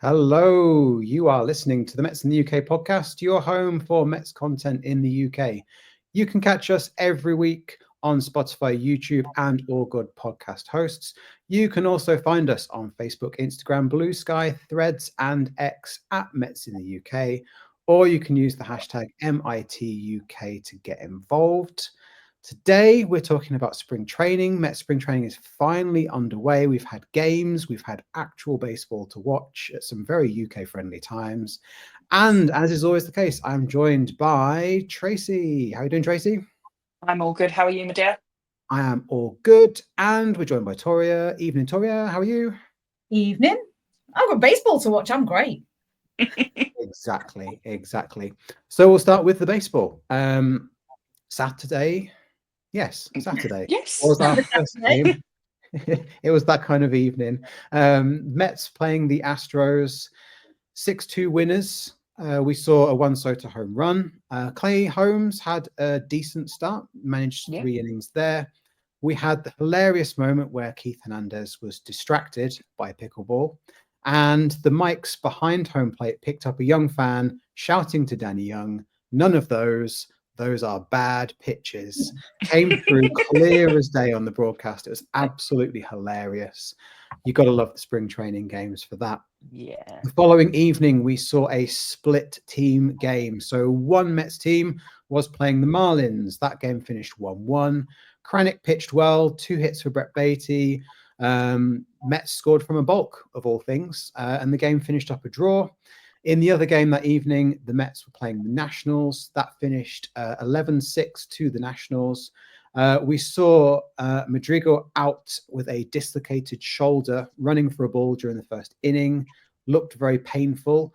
Hello, you are listening to the Mets in the UK podcast, your home for Mets content in the UK. You can catch us every week on Spotify, YouTube, and all good podcast hosts. You can also find us on Facebook, Instagram, Blue Sky, Threads, and X at Mets in the UK, or you can use the hashtag MITUK to get involved. Today, we're talking about spring training. Mets spring training is finally underway. We've had games, we've had actual baseball to watch at some very UK-friendly times. And as is always the case, I'm joined by Tracey. How are you doing, Tracey? I'm all good. How are you, my dear? I am all good. And we're joined by Toria. Evening, Toria. How are you? Evening. I've got baseball to watch. I'm great. Exactly. So we'll start with the baseball. Saturday. Yes, Saturday. Yes. Was our first game. It was that kind of evening. Mets playing the Astros, 6-2 winners. We saw a Juan Soto home run. Clay Holmes had a decent start, managed 3 innings there. We had the hilarious moment where Keith Hernandez was distracted by a pickleball, and the mics behind home plate picked up a young fan shouting to Danny Young, "None of those. Those are bad pitches." Came through clear as day on the broadcast. It was absolutely hilarious. You got to love the spring training games for that. Yeah. The following evening, we saw a split team game. So one Mets team was playing the Marlins. That game finished 1-1. Kranick pitched well, 2 hits for Brett Beatty. Mets scored from a balk, of all things, and the game finished up a draw. In the other game that evening, the Mets were playing the Nationals. That finished 11-6 to the Nationals. We saw Madrigal out with a dislocated shoulder, running for a ball during the first inning. Looked very painful.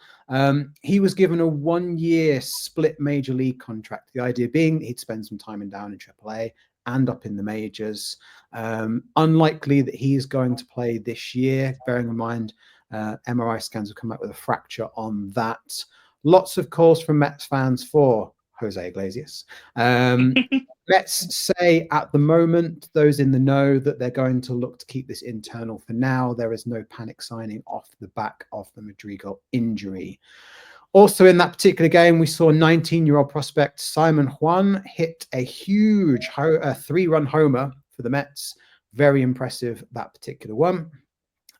He was given a 1-year split major league contract. The idea being he'd spend some time down in AAA and up in the majors. Unlikely that he's going to play this year, bearing in mind MRI scans have come out with a fracture on that. Lots of calls from Mets fans for Jose Iglesias. Mets say at the moment, those in the know, that they're going to look to keep this internal for now. There is no panic signing off the back of the Madrigal injury. Also in that particular game, we saw 19-year-old prospect Simon Juan hit a huge 3-run homer for the Mets. Very impressive, that particular one.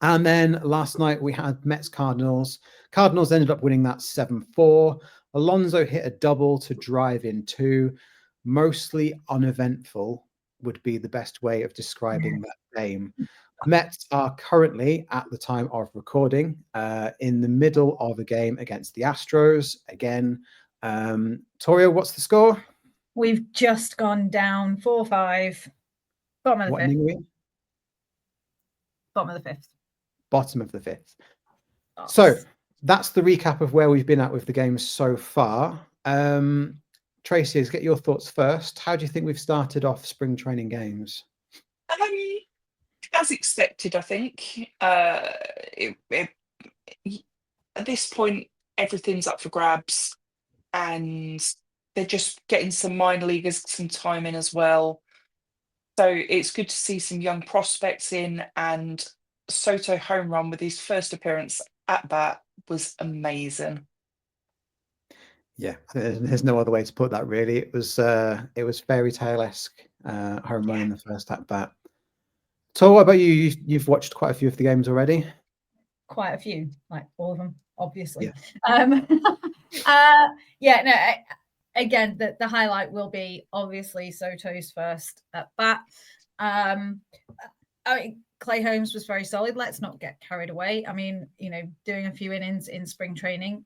And then last night we had Mets Cardinals. Cardinals ended up winning that 7-4. Alonso hit a double to drive in 2. Mostly uneventful would be the best way of describing that game. Mets are currently, at the time of recording, in the middle of a game against the Astros. Again, Toria, what's the score? We've just gone down 4-5. Bottom of the What fifth. inning are we in? Bottom of the fifth. Bottom of the fifth. So that's the recap of where we've been at with the games so far. Tracey, let's get your thoughts first. How do you think we've started off spring training games? As expected, I think. At this point, everything's up for grabs, and they're just getting some minor leaguers some time in as well. So it's good to see some young prospects in, and Soto home run with his first appearance at bat was amazing. Yeah, there's no other way to put that, really. It was fairy tale-esque home run in the first at bat. So what about you? You've watched quite a few of the games already? Quite a few, like all of them, obviously. Yeah. Again, the highlight will be obviously Soto's first at bat. I mean, Clay Holmes was very solid. Let's not get carried away. I mean, doing a few innings in spring training,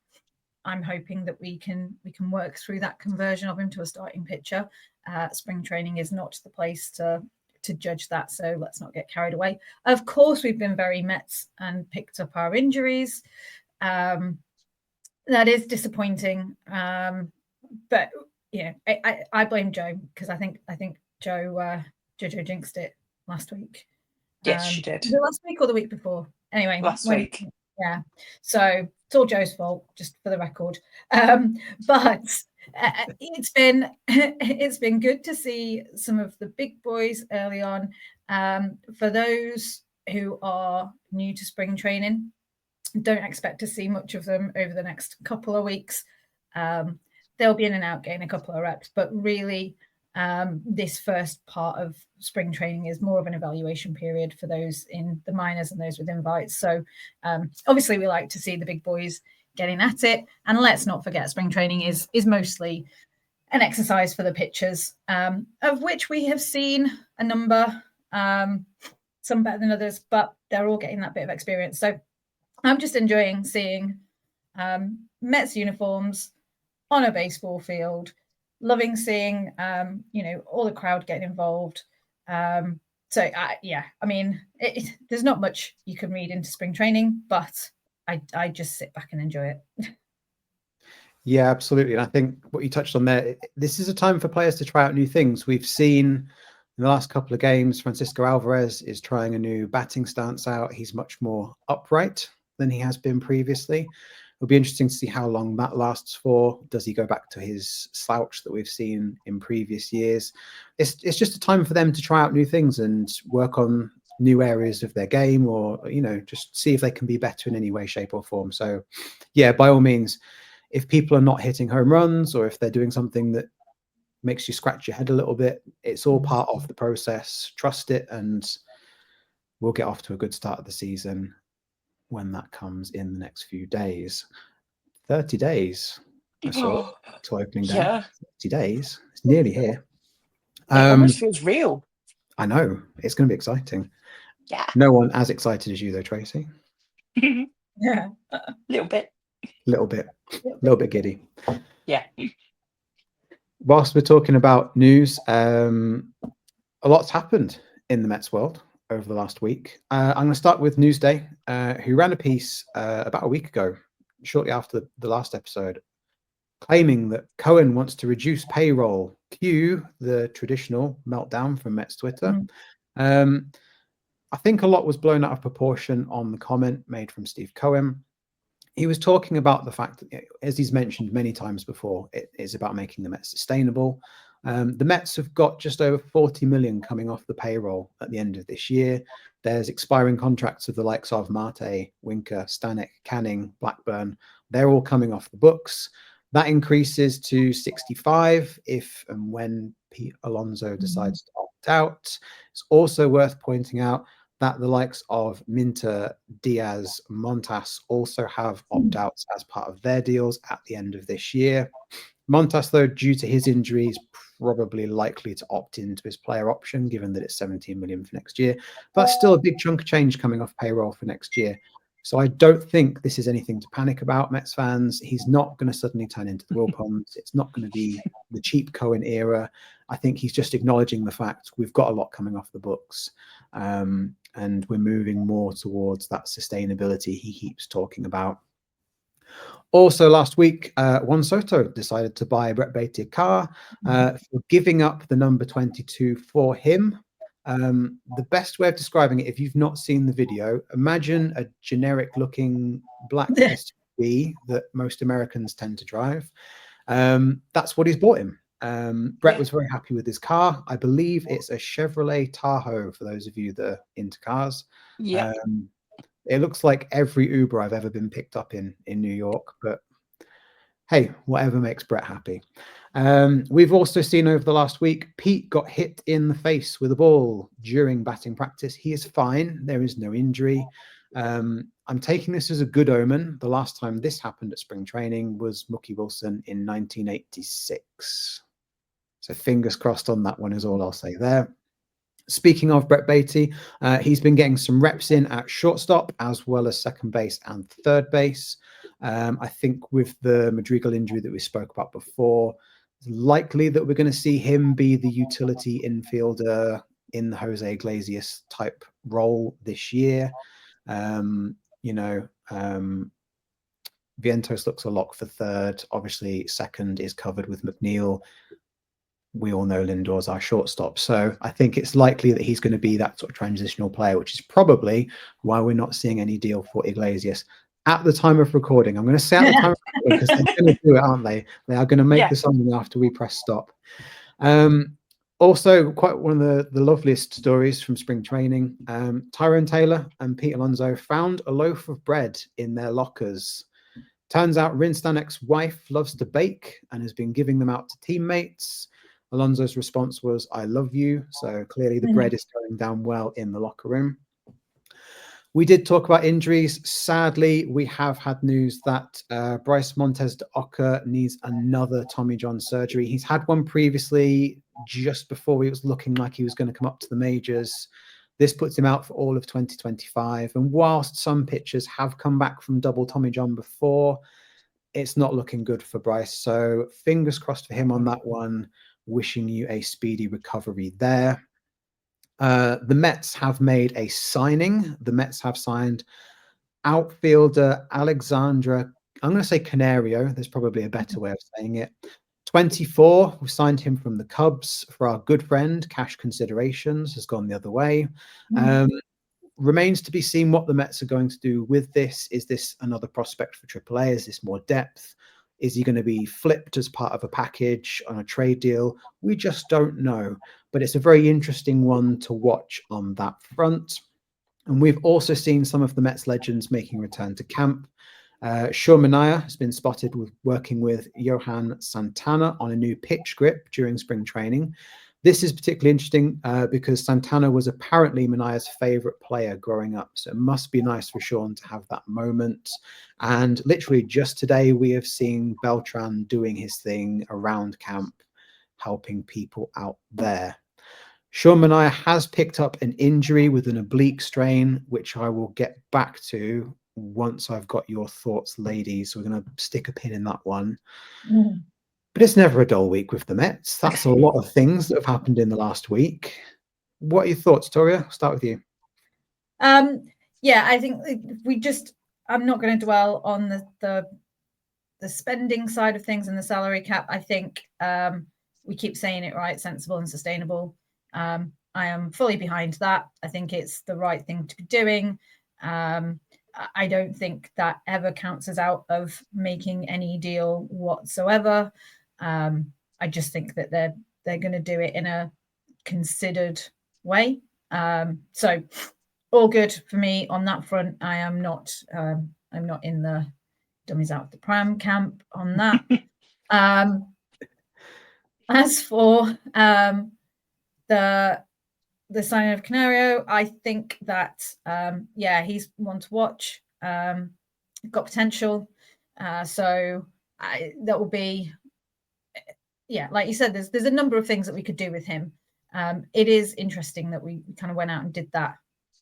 I'm hoping that we can work through that conversion of him to a starting pitcher. Spring training is not the place to judge that, so let's not get carried away. Of course, we've been very Mets and picked up our injuries. That is disappointing. But I blame Joe, because I think Jojo jinxed it last week. Yes, she did. Was it last week or the week before? Anyway, last week. Yeah. So it's all Joe's fault, just for the record. But it's been good to see some of the big boys early on. For those who are new to spring training, don't expect to see much of them over the next couple of weeks. They'll be in and out, getting a couple of reps, but really this first part of spring training is more of an evaluation period for those in the minors and those with invites. So obviously we like to see the big boys getting at it, and let's not forget spring training is mostly an exercise for the pitchers, of which we have seen a number, some better than others, but they're all getting that bit of experience. So I'm just enjoying seeing Mets uniforms on a baseball field, loving seeing, all the crowd getting involved. There's not much you can read into spring training, but I just sit back and enjoy it. Yeah, absolutely. And I think what you touched on there, this is a time for players to try out new things. We've seen in the last couple of games, Francisco Alvarez is trying a new batting stance out. He's much more upright than he has been previously. It'll be interesting to see how long that lasts for. Does he go back to his slouch that we've seen in previous years? It's just a time for them to try out new things and work on new areas of their game, or, just see if they can be better in any way, shape or form. So yeah, by all means, if people are not hitting home runs, or if they're doing something that makes you scratch your head a little bit, it's all part of the process. Trust it, and we'll get off to a good start of the season when that comes in the next few days. 30 days, I saw, to opening day. Yeah. 30 days. It's nearly here. It almost feels real. I know. It's going to be exciting. Yeah. No one as excited as you, though, Tracy. Yeah. Little bit. Little bit giddy. Yeah. Whilst we're talking about news, a lot's happened in the Mets world over the last week. I'm going to start with Newsday, who ran a piece about a week ago, shortly after the last episode, claiming that Cohen wants to reduce payroll. Cue the traditional meltdown from Mets Twitter. I think a lot was blown out of proportion on the comment made from Steve Cohen. He was talking about the fact that, as he's mentioned many times before, it is about making the Mets sustainable. The Mets have got just over 40 million coming off the payroll at the end of this year. There's expiring contracts of the likes of Marte, Winker, Stanek, Canning, Blackburn. They're all coming off the books. That increases to 65 if and when Pete Alonso decides to opt out. It's also worth pointing out that the likes of Minter, Diaz, Montas also have opt-outs as part of their deals at the end of this year. Montas, though, due to his injuries, probably likely to opt into his player option, given that it's 17 million for next year. But that's still a big chunk of change coming off payroll for next year. So I don't think this is anything to panic about, Mets fans. He's not going to suddenly turn into the Wilpons. It's not going to be the cheap Cohen era. I think he's just acknowledging the fact we've got a lot coming off the books. And we're moving more towards that sustainability he keeps talking about. Also last week, Juan Soto decided to buy Brett Baty a car for giving up the number 22 for him. The best way of describing it, if you've not seen the video, imagine a generic looking black SUV that most Americans tend to drive. That's what he's bought him. Brett was very happy with his car. I believe it's a Chevrolet Tahoe, for those of you that are into cars. Yeah. It looks like every Uber I've ever been picked up in New York, but hey, whatever makes Brett happy. We've also seen over the last week, Pete got hit in the face with a ball during batting practice. He is fine. There is no injury. I'm taking this as a good omen. The last time this happened at spring training was Mookie Wilson in 1986. So fingers crossed on that one is all I'll say there. Speaking of Brett Baty, he's been getting some reps in at shortstop as well as second base and third base. I think with the Madrigal injury that we spoke about before, it's likely that we're going to see him be the utility infielder in the Jose Iglesias type role this year. Vientos looks a lock for third. Obviously, second is covered with McNeil. We all know Lindor's our shortstop. So I think it's likely that he's going to be that sort of transitional player, which is probably why we're not seeing any deal for Iglesias at the time of recording. I'm going to say at the time of recording because they're going to do it, aren't they? They are going to make the signing after we press stop. Also, quite one of the loveliest stories from spring training. Tyrone Taylor and Pete Alonso found a loaf of bread in their lockers. Turns out Rinstanek's wife loves to bake and has been giving them out to teammates. Alonso's response was, "I love you." So clearly the bread is going down well in the locker room. We did talk about injuries. Sadly, we have had news that Bryce Montes de Oca needs another Tommy John surgery. He's had one previously just before he was looking like he was going to come up to the majors. This puts him out for all of 2025. And whilst some pitchers have come back from double Tommy John before, it's not looking good for Bryce. So fingers crossed for him on that one. Wishing you a speedy recovery there. The Mets have made a signing. The Mets have signed outfielder Alexandra, I'm going to say Canario. There's probably a better way of saying it. 24. We signed him from the Cubs for our good friend. Cash considerations has gone the other way. Remains to be seen what the Mets are going to do with this. Is this another prospect for AAA? Is this more depth? Is he going to be flipped as part of a package on a trade deal? We just don't know. But it's a very interesting one to watch on that front. And we've also seen some of the Mets legends making return to camp. Sean Manaea has been spotted working with Johan Santana on a new pitch grip during spring training. This is particularly interesting because Santana was apparently Manaea's favorite player growing up. So it must be nice for Sean to have that moment. And literally just today, we have seen Beltran doing his thing around camp, helping people out there. Sean Manaea has picked up an injury with an oblique strain, which I will get back to once I've got your thoughts, ladies. We're going to stick a pin in that one. But it's never a dull week with the Mets. That's a lot of things that have happened in the last week. What are your thoughts, Toria? I'll start with you. Yeah, I think I'm not going to dwell on the spending side of things and the salary cap. I think we keep saying it right, sensible and sustainable. I am fully behind that. I think it's the right thing to be doing. I don't think that ever counts us out of making any deal whatsoever. I just think that they're going to do it in a considered way. So all good for me on that front. I'm not in the dummies out of the pram camp on that. As for the signing of Canario, I think that he's one to watch. Got potential, so that will be, like you said, there's a number of things that we could do with him. It is interesting that we kind of went out and did that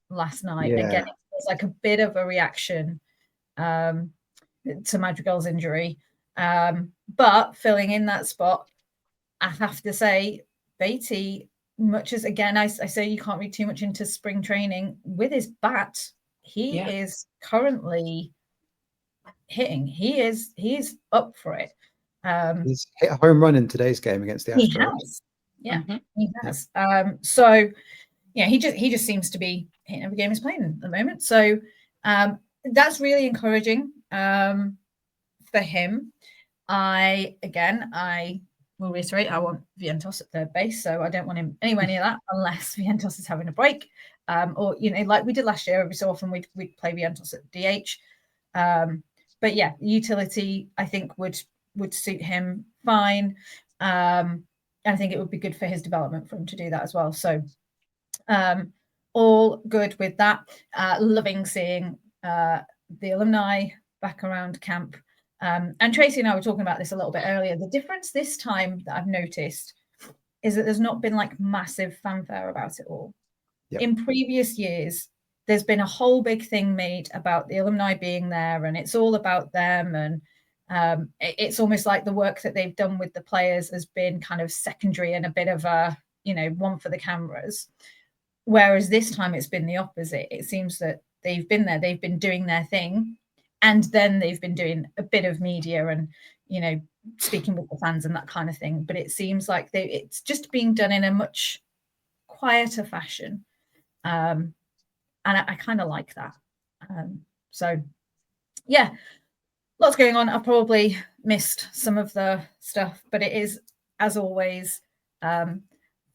last night. Yeah. Again, it was like a bit of a reaction to Madrigal's injury, but filling in that spot, I have to say, Beatty, much as, again, I say you can't read too much into spring training, with his bat, he is currently hitting. He is up for it. He's hit a home run in today's game against the Astros. He has. Yeah, he has. So yeah, he just seems to be hitting every game he's playing at the moment. So that's really encouraging for him. I will reiterate, I want Vientos at third base, so I don't want him anywhere near that unless Vientos is having a break, or like we did last year. Every so often we'd play Vientos at DH. But yeah, utility I think would suit him fine. I think it would be good for his development for him to do that as well. So all good with that. Loving seeing the alumni back around camp. And Tracey and I were talking about this a little bit earlier. The difference this time that I've noticed is that there's not been like massive fanfare about it all. Yep. In previous years, there's been a whole big thing made about the alumni being there, and it's all about them. And it's almost like the work that they've done with the players has been kind of secondary and a bit of a, one for the cameras. Whereas this time it's been the opposite. It seems that they've been there, they've been doing their thing, and then they've been doing a bit of media and, speaking with the fans and that kind of thing. But it seems like it's just being done in a much quieter fashion. And I kind of like that. So, yeah, lots going on. I've probably missed some of the stuff, but it is, as always,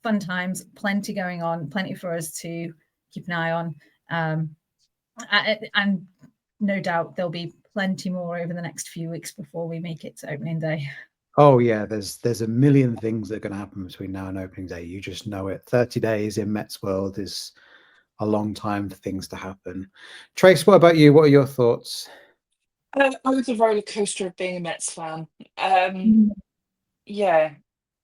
fun times, plenty going on, plenty for us to keep an eye on. And no doubt there'll be plenty more over the next few weeks before we make it to opening day. Oh yeah, there's a million things that are going to happen between now and opening day. You just know it. 30 days in Mets world is a long time for things to happen. Trace, what about you? What are your thoughts? I was a roller coaster of being a Mets fan. Yeah,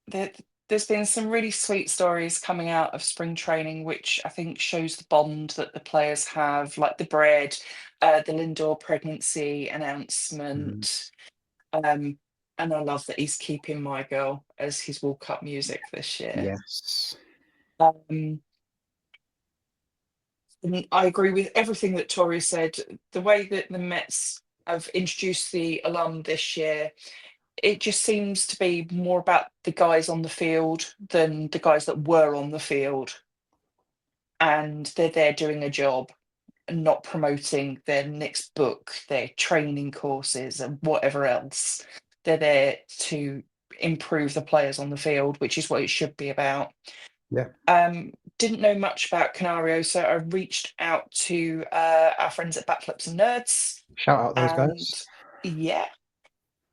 there's been some really sweet stories coming out of spring training, which I think shows the bond that the players have, like the bread, the Lindor pregnancy announcement. And I love that he's keeping My Girl as his walk-up music this year. Yes. And I agree with everything that Tori said. The way that the Mets have introduced the alum this year, it just seems to be more about the guys on the field than the guys that were on the field. And they're there doing a job and not promoting their next book, their training courses, and whatever else. They're there to improve the players on the field, which is what it should be about. Yeah. Didn't know much about Canario, so I reached out to our friends at Backflips and Nerds. Shout out those guys. Yeah.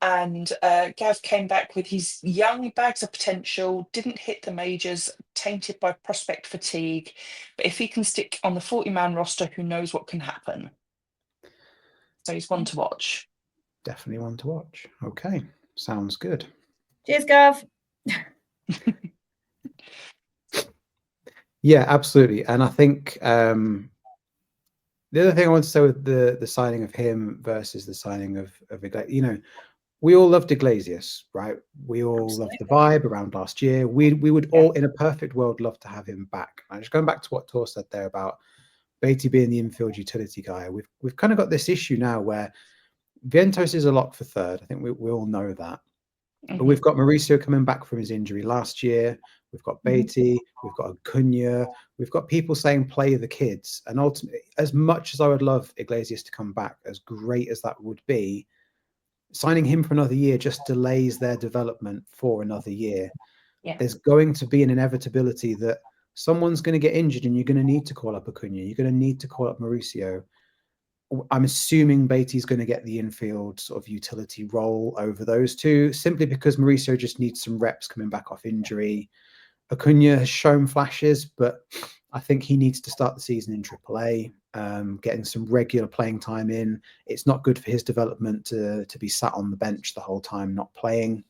And Gav came back with his young bags of potential, didn't hit the majors, tainted by prospect fatigue. But if he can stick on the 40-man roster, who knows what can happen? So he's one to watch. Definitely one to watch. Okay, sounds good. Cheers, Gav. Yeah, absolutely. And I think the other thing I want to say with the signing of him versus the signing of we all loved Iglesias, right? We all loved the vibe around last year. We would all, in a perfect world, love to have him back. And just going back to what Tor said there about Beatty being the infield utility guy, we've kind of got this issue now where Vientos is a lock for third. I think we all know that. But we've got Mauricio coming back from his injury last year. We've got Beatty. We've got Acuna. We've got people saying play the kids. And ultimately, as much as I would love Iglesias to come back, as great as that would be, signing him for another year just delays their development for another year. Yeah. There's going to be an inevitability that someone's going to get injured and you're going to need to call up Acuna. You're going to need to call up Mauricio. I'm assuming Beatty's going to get the infield sort of utility role over those two, simply because Mauricio just needs some reps coming back off injury. Acuna has shown flashes, but I think he needs to start the season in AAA, getting some regular playing time in. It's not good for his development to be sat on the bench the whole time, not playing.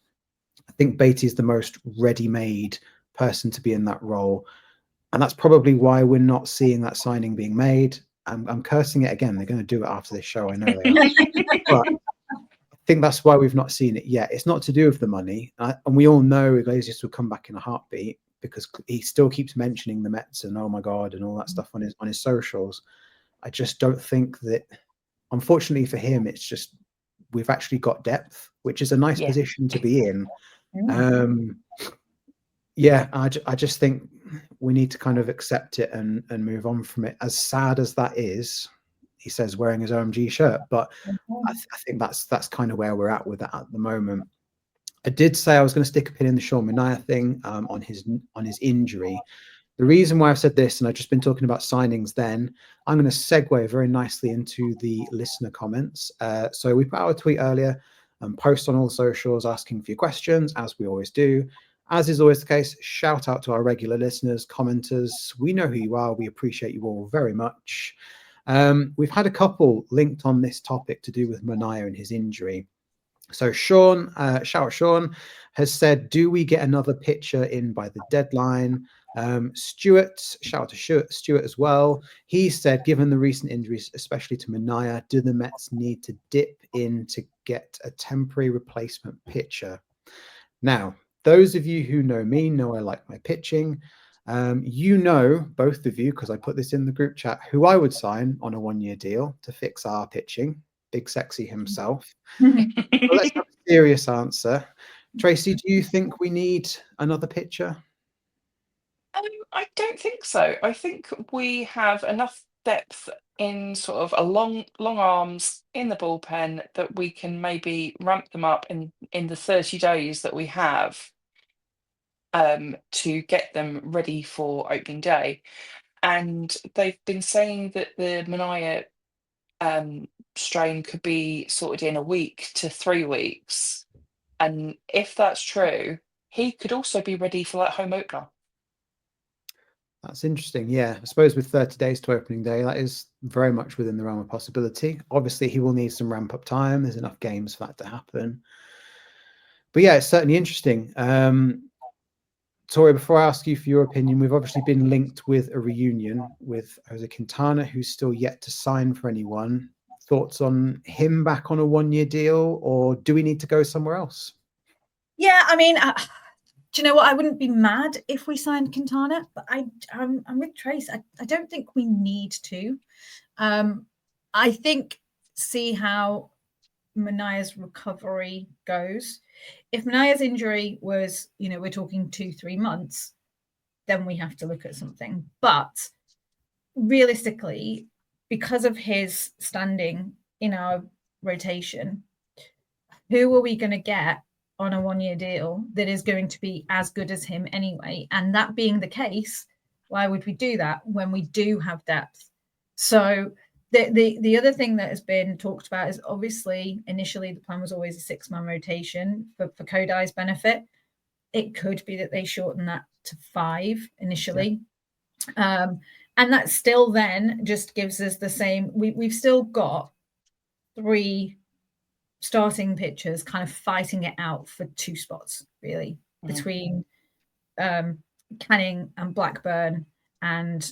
I think Beatty is the most ready-made person to be in that role. And that's probably why we're not seeing that signing being made. I'm cursing it again. They're going to do it after this show. I know they are. But I think that's why we've not seen it yet. It's not to do with the money. And we all know Iglesias will come back in a heartbeat because he still keeps mentioning the Mets and oh my God and all that stuff on his socials. I just don't think that, unfortunately for him, it's just we've actually got depth, which is a nice position to be in. I just think we need to kind of accept it and move on from it. As sad as that is, he says wearing his OMG shirt, but I think that's kind of where we're at with that at the moment. I did say I was going to stick a pin in the Sean Manaea thing on his injury. The reason why I've said this, and I've just been talking about signings then, I'm going to segue very nicely into the listener comments. So we put out a tweet earlier and post on all socials asking for your questions, as we always do. As is always the case, shout out to our regular listeners, commenters. We know who you are. We appreciate you all very much. We've had a couple linked on this topic to do with Manaea and his injury. So Sean, shout out Sean, has said, do we get another pitcher in by the deadline? Stuart, shout out to Stuart as well. He said, given the recent injuries, especially to Manaea, do the Mets need to dip in to get a temporary replacement pitcher? Now, those of you who know me know I like my pitching. You know, both of you, because I put this in the group chat, who I would sign on a one-year deal to fix our pitching. Big Sexy himself. So let's have a serious answer. Tracey, do you think we need another pitcher? I don't think so. I think we have enough depth in sort of a long arms in the bullpen that we can maybe ramp them up in the 30 days that we have. to get them ready for opening day. And they've been saying that the Mania strain could be sorted in a week to 3 weeks. And if that's true, he could also be ready for that home opener. That's interesting. Yeah, I suppose with 30 days to opening day, that is very much within the realm of possibility. Obviously, he will need some ramp up time. There's enough games for that to happen. But yeah, it's certainly interesting. Toria, before I ask you for your opinion, we've obviously been linked with a reunion with Jose Quintana, who's still yet to sign for anyone. Thoughts on him back on a 1-year deal, or do we need to go somewhere else? Yeah, I mean, do you know what? I wouldn't be mad if we signed Quintana, but I'm with Trace. I don't think we need to. I think see how Manaya's recovery goes. If Manaya's injury was, we're talking 2-3 months, then we have to look at something. But realistically, because of his standing in our rotation, who are we going to get on a 1-year deal that is going to be as good as him anyway? And that being the case, why would we do that when we do have depth? So the other thing that has been talked about is obviously initially the plan was always a 6-man rotation for Kodai's benefit. It could be that they shorten that to 5 initially. Yeah. And that still then just gives us the same. We've still got 3 starting pitchers kind of fighting it out for 2 spots, really, between Canning and Blackburn and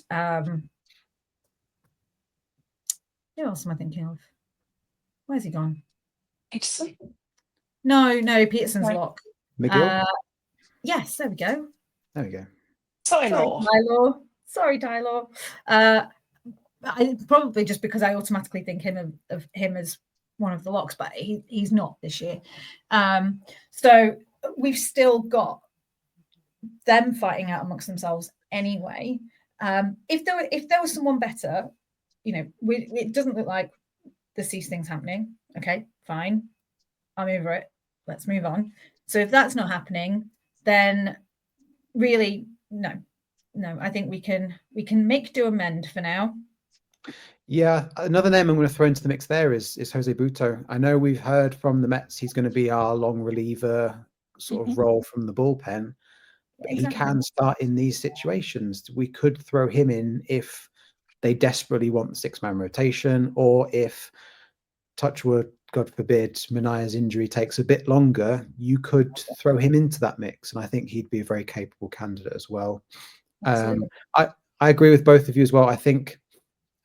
who else am I thinking of? Where's he gone? Peterson? No, Peterson's lock. McGill? Yes, there we go. There we go. Sorry, Tylor. I probably just because I automatically think of him as one of the locks, but he's not this year. So we've still got them fighting out amongst themselves anyway. If there was someone better, it doesn't look like there's these things happening. Okay, fine. I'm over it. Let's move on. So if that's not happening, then really, no. I think we can make do amend for now. Yeah, another name I'm going to throw into the mix there is Jose Butto. I know we've heard from the Mets he's going to be our long reliever sort of role from the bullpen. But exactly. He can start in these situations. We could throw him in if they desperately want the 6-man rotation, or if, touch wood, God forbid, Manaya's injury takes a bit longer, you could throw him into that mix. And I think he'd be a very capable candidate as well. I agree with both of you as well. I think,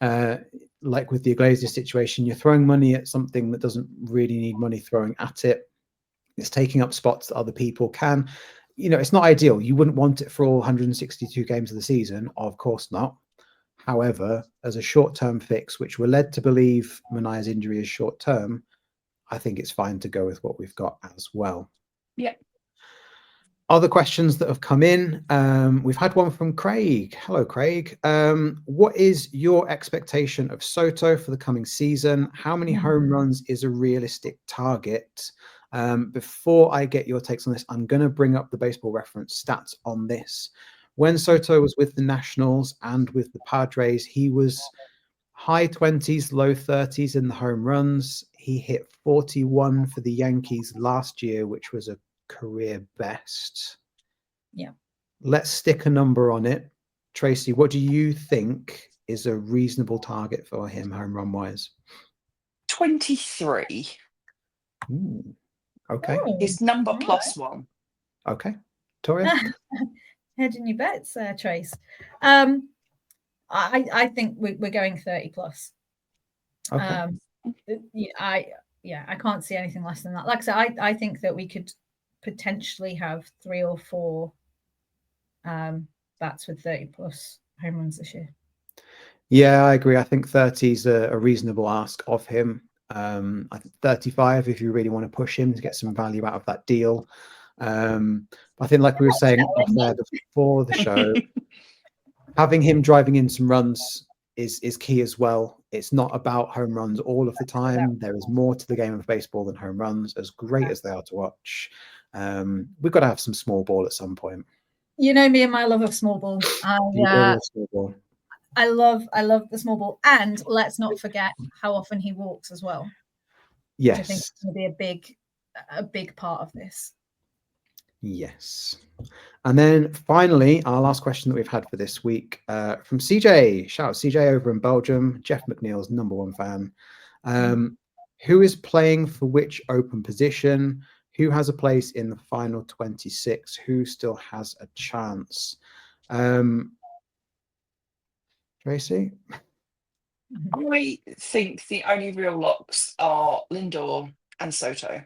like with the Iglesias situation, you're throwing money at something that doesn't really need money throwing at it. It's taking up spots that other people can. It's not ideal. You wouldn't want it for all 162 games of the season. Of course not. However, as a short-term fix, which we're led to believe Manaya's injury is short-term, I think it's fine to go with what we've got as well. Yeah. Other questions that have come in. We've had one from Craig. Hello, Craig. What is your expectation of Soto for the coming season? How many home runs is a realistic target? Before I get your takes on this, I'm going to bring up the Baseball Reference stats on this. When Soto was with the Nationals and with the Padres, he was high 20s, low 30s in the home runs. He hit 41 for the Yankees last year, which was a career best. Yeah. Let's stick a number on it. Tracey, what do you think is a reasonable target for him home run wise? 23. Ooh, okay. His number +1. Okay. Toria? Hedging your bets, Trace. I think we're going 30 plus. Okay. I can't see anything less than that. Like I said, I think that we could potentially have 3 or 4 bats with 30 plus home runs this year. Yeah, I agree. I think 30 is a reasonable ask of him. I think 35 if you really want to push him to get some value out of that deal. I think, like we were saying off there before the show, having him driving in some runs is key as well. It's not about home runs all of the time. There is more to the game of baseball than home runs, as great as they are to watch. We've got to have some small ball at some point. you know me and my love of small ball. I love the small ball, and let's not forget how often he walks as well. Yes, which I think is going to be a big part of this. Yes. And then finally, our last question that we've had for this week from CJ. Shout out CJ over in Belgium, Jeff McNeil's #1 fan. Who is playing for which open position? Who has a place in the final 26? Who still has a chance? Tracey? I think the only real locks are Lindor and Soto.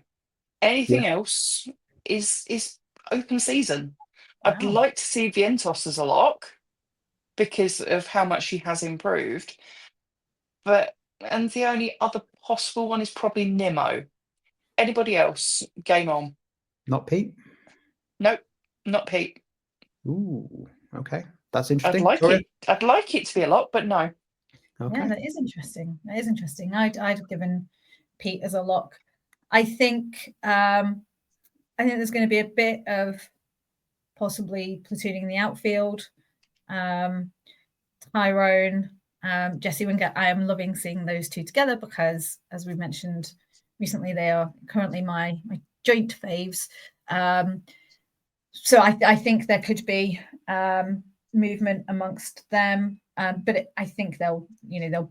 Anything else is open season. I'd Wow. like to see Vientos as a lock because of how much he has improved. And the only other possible one is probably Nimmo. Anybody else? Game on. Not Pete? Nope, not Pete. Ooh, okay. That's interesting. I'd like it to be a lock, but no. Okay. Yeah, that is interesting. I'd have given Pete as a lock. I think there's going to be a bit of possibly platooning in the outfield. Tyrone, Jesse Wingert. I am loving seeing those two together because, as we mentioned recently, they are currently my joint faves. So I think there could be movement amongst them, but I think they'll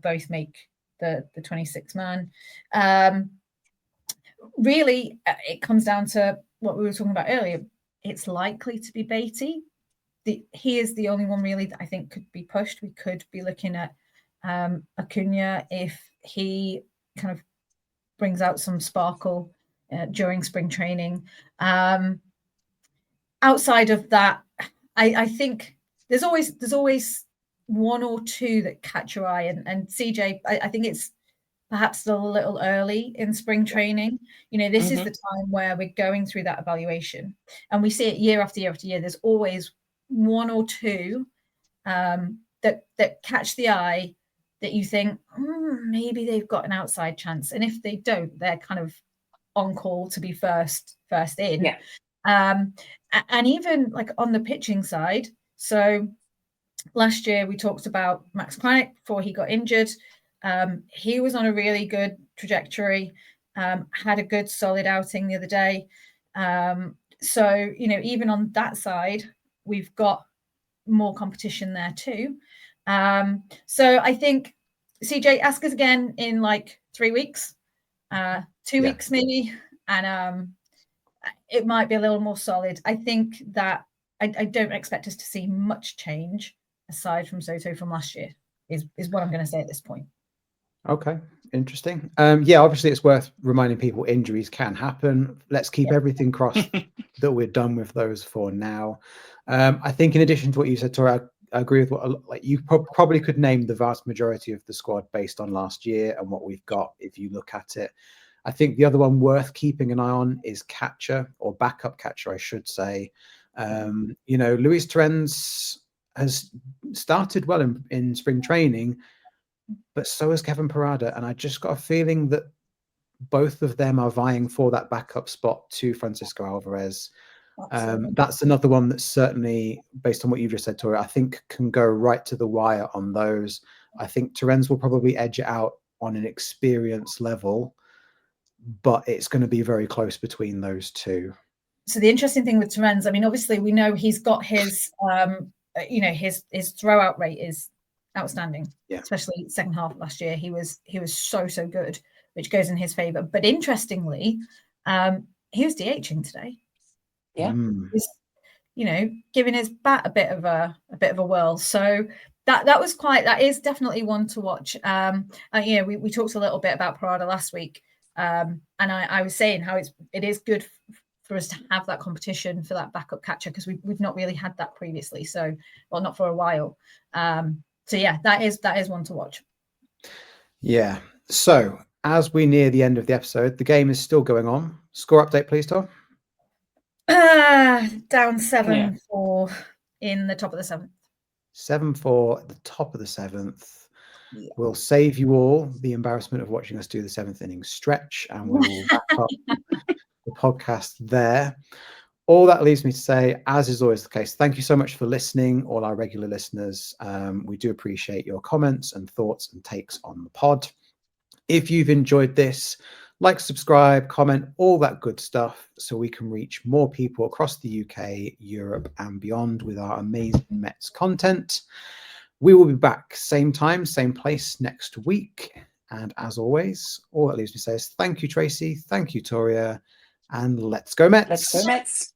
both make the 26-man. Really, it comes down to what we were talking about earlier. It's likely to be Beatty. He is the only one really that I think could be pushed. We could be looking at Acuna if he kind of brings out some sparkle during spring training. Outside of that, I think there's always one or two that catch your eye, and CJ, I think it's perhaps still a little early in spring training. This is the time where we're going through that evaluation, and we see it year after year after year. There's always one or two that catch the eye that you think maybe they've got an outside chance, and if they don't, they're kind of on call to be first in. Yeah. And even like on the pitching side, so last year we talked about Max Kranick before he got injured. He was on a really good trajectory, had a good solid outing the other day. So even on that side, we've got more competition there too. So I think CJ, ask us again in like 3 weeks, 2 weeks maybe, and it might be a little more solid. I think that I don't expect us to see much change aside from Soto from last year is what I'm going to say at this point. Okay, interesting. Obviously it's worth reminding people injuries can happen. Let's keep everything crossed that we're done with those for now. I think in addition to what you said, Toria, I agree with what you probably could name the vast majority of the squad based on last year and what we've got if you look at it. I think the other one worth keeping an eye on is catcher, or backup catcher, I should say. Luis Torrens has started well in spring training, but so has Kevin Parada. And I just got a feeling that both of them are vying for that backup spot to Francisco Alvarez. That's another one that's certainly, based on what you just said, Toria, I think can go right to the wire on those. I think Torrens will probably edge it out on an experience level, but it's going to be very close between those two. So the interesting thing with Torrens, I mean, obviously we know he's got his, his throwout rate is outstanding. Yeah. Especially second half of last year, he was so good, which goes in his favor. But interestingly, he was DHing today. Yeah. He's, giving his bat a bit of a whirl. So that is definitely one to watch. We talked a little bit about Parada last week. And I was saying how it is good for us to have that competition for that backup catcher, because we've not really had that previously. So, well, not for a while. So yeah, that is one to watch. Yeah. So as we near the end of the episode, the game is still going on. Score update, please, Tom. Down 7-4 in the top of the 7th. 7-4 at the top of the 7th. Yeah. We'll save you all the embarrassment of watching us do the 7th inning stretch, and we will wrap up the podcast there. all that leaves me to say, as is always the case, thank you so much for listening, all our regular listeners. We do appreciate your comments and thoughts and takes on the pod. If you've enjoyed this, like, subscribe, comment, all that good stuff, so we can reach more people across the UK, Europe, and beyond with our amazing Mets content. We will be back same time, same place next week. And as always, all that leaves me to say is thank you, Tracey. Thank you, Toria. And let's go Mets. Let's go Mets.